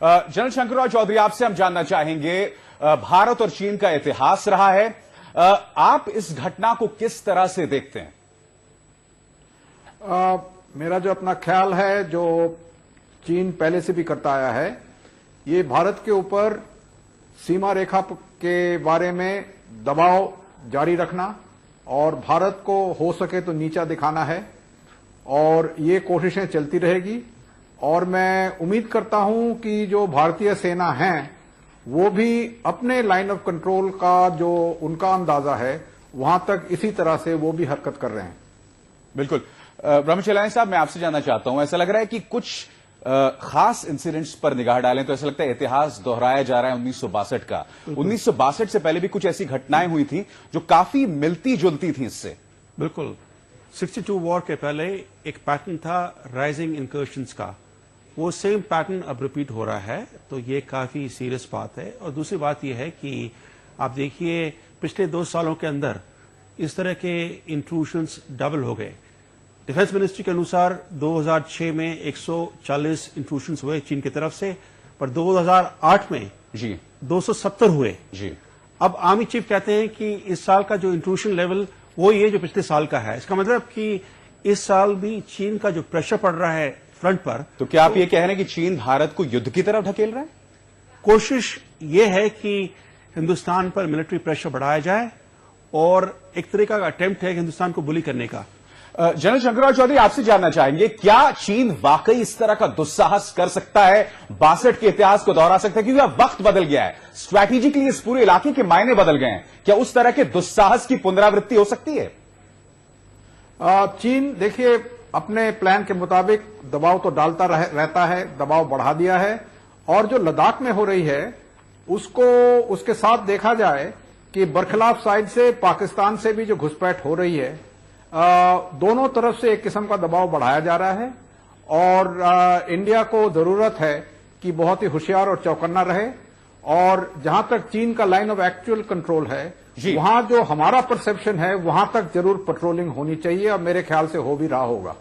General Shankarrao Chaudhary, आपसे हम जानना चाहेंगे, भारत और चीन का इतिहास रहा है, आप इस घटना को किस तरह से देखते हैं? मेरा जो अपना ख्याल है, जो चीन पहले से भी करता आया है, ये भारत के ऊपर सीमा रेखा के बारे में दबाव जारी रखना और भारत को हो सके तो नीचा दिखाना है, और ये कोशिशें चलती रहेगी। और मैं उम्मीद करता हूं कि जो भारतीय सेना है वो भी अपने लाइन ऑफ कंट्रोल का जो उनका अंदाजा है वहां तक इसी तरह से वो भी हरकत कर रहे हैं। बिल्कुल। ब्रह्मचर्यायन साहब, मैं आपसे जानना चाहता हूं, ऐसा लग रहा है कि कुछ खास इंसिडेंट्स पर निगाह डालें तो ऐसा लगता है इतिहास दोहराया जा रहा है 1962 का। 1962 से पहले भी कुछ ऐसी घटनाएं हुई थी जो काफी मिलती जुलती थी इससे। बिल्कुल। 62 वॉर के पहले एक पैटर्न था राइजिंग इंकर्शंस का, वो सेम पैटर्न अब रिपीट हो रहा है, तो ये काफी सीरियस बात है। और दूसरी बात यह है कि आप देखिए पिछले 2 सालों के अंदर इस तरह के इंट्रूशंस डबल हो गए। डिफेंस मिनिस्ट्री के अनुसार 2006 में 140 इंट्रूशंस हुए चीन की तरफ से, पर 2008 में जी 270 हुए। जी। अब आर्मी चीफ कहते हैं कि इस साल का जो इंट्रूशन लेवल वो ये जो पिछले साल का है। इसका मतलब कि इस साल भी चीन का जो प्रेशर पड़ रहा है फ्रंट पर, तो क्या आप ये कह रहे हैं कि चीन भारत को युद्ध की तरफ ढकेल रहा है? कोशिश ये है कि हिंदुस्तान पर मिलिट्री प्रेशर बढ़ाया जाए और एक तरीका का अटेम्प्ट है हिंदुस्तान को बुली करने का। जनरल शंकरराव चौधरी, आपसे जानना चाहेंगे, क्या चीन वाकई इस तरह का दुस्साहस कर सकता है, 62 के इतिहास को दोहरा सकता है? क्योंकि अब वक्त बदल गया है, स्ट्रैटेजिकली इस पूरे इलाके के मायने बदल गए हैं। क्या उस तरह के दुस्साहस की पुनरावृत्ति हो सकती है? चीन देखिए अपने प्लान के मुताबिक दबाव तो डालता रहता है, दबाव बढ़ा दिया है। और जो लद्दाख में हो रही है उसको उसके साथ देखा जाए कि बरखलाफ साइड से पाकिस्तान से भी जो घुसपैठ हो रही है, दोनों तरफ से एक किस्म का दबाव बढ़ाया जा रहा है। और इंडिया को जरूरत है कि बहुत ही होशियार और चौकन्ना रहे। और जहां तक चीन का लाइन ऑफ एक्चुअल कंट्रोल है, वहां जो हमारा परसेप्शन है वहां तक जरूर पेट्रोलिंग होनी चाहिए, और मेरे ख्याल से हो भी रहा होगा।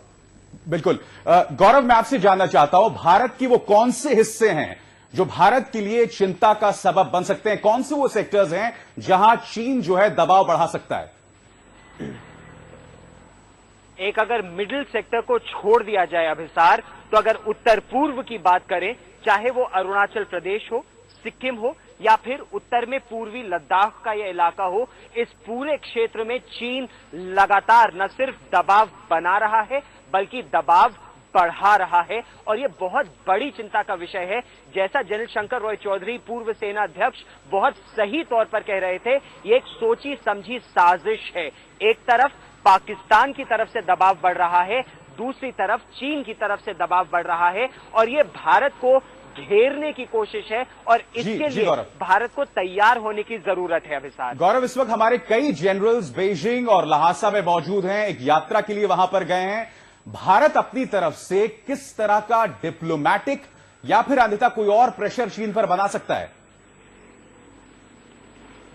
बिल्कुल। गौरव, मैं आपसे जानना चाहता हूं, भारत की वो कौन से हिस्से हैं जो भारत के लिए चिंता का सबब बन सकते हैं? कौन से वो सेक्टर्स हैं जहां चीन जो है दबाव बढ़ा सकता है? एक अगर मिडिल सेक्टर को छोड़ दिया जाए अभिसार, तो अगर उत्तर पूर्व की बात करें, चाहे वो अरुणाचल प्रदेश हो, सिक्किम हो, या फिर उत्तर में पूर्वी लद्दाख का यह इलाका हो, इस पूरे क्षेत्र में चीन लगातार न सिर्फ दबाव बना रहा है बल्कि दबाव बढ़ा रहा है। और ये बहुत बड़ी चिंता का विषय है। जैसा जनरल शंकरराव चौधरी, पूर्व सेना अध्यक्ष, बहुत सही तौर पर कह रहे थे, ये एक सोची समझी साजिश है। एक तरफ पाकिस्तान की तरफ से दबाव बढ़ रहा है, दूसरी तरफ चीन की तरफ से दबाव बढ़ रहा है, और ये भारत को घेरने की कोशिश है, और इसके लिए भारत को तैयार होने की जरूरत है। अभिसार गौरव, इस वक्त हमारे कई जनरल्स बीजिंग और लहासा में मौजूद हैं, एक यात्रा के लिए वहां पर गए हैं। भारत अपनी तरफ से किस तरह का डिप्लोमैटिक या फिर अन्यथा कोई और प्रेशर चीन पर बना सकता है?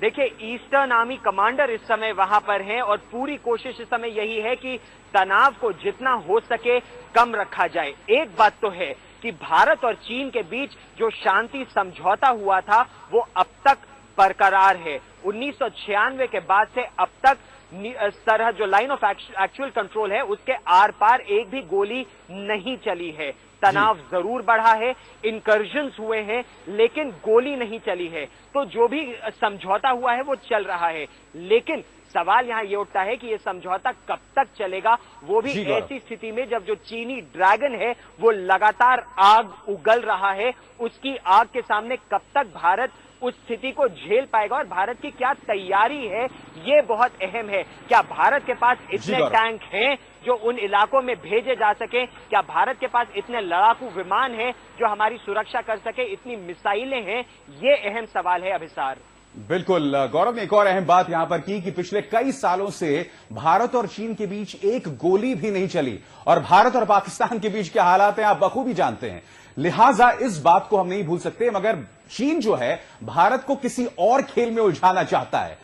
देखिए, ईस्टर्न आर्मी कमांडर इस समय वहां पर हैं और पूरी कोशिश इस समय यही है कि तनाव को जितना हो सके कम रखा जाए। एक बात तो है कि भारत और चीन के बीच जो शांति समझौता हुआ था वो अब तक बरकरार है। 1996 के बाद से अब तक सरहद जो लाइन ऑफ एक्चुअल कंट्रोल है उसके आर पार एक भी गोली नहीं चली है। तनाव जरूर बढ़ा है, इंकर्जन्स हुए हैं, लेकिन गोली नहीं चली है। तो जो भी समझौता हुआ है वो चल रहा है, लेकिन सवाल यहां ये उठता है कि ये समझौता कब तक चलेगा, वो भी ऐसी स्थिति में जब जो चीनी ड्रैगन है वो लगातार आग उगल रहा है। उसकी आग के सामने कब तक भारत उस स्थिति को झेल पाएगा, और भारत की क्या तैयारी है, ये बहुत अहम है। क्या भारत के पास इतने टैंक हैं जो उन इलाकों में भेजे जा सके? क्या भारत के पास इतने लड़ाकू विमान हैं जो हमारी सुरक्षा कर सके? इतनी मिसाइलें हैं? ये अहम सवाल है अभिसार। बिल्कुल। गौरव ने एक और अहम बात यहां पर की कि पिछले कई सालों से भारत और चीन के बीच एक गोली भी नहीं चली, और भारत और पाकिस्तान के बीच क्या हालात हैं आप बखूबी जानते हैं। लिहाजा इस बात को हम नहीं भूल सकते, मगर चीन जो है भारत को किसी और खेल में उलझाना चाहता है।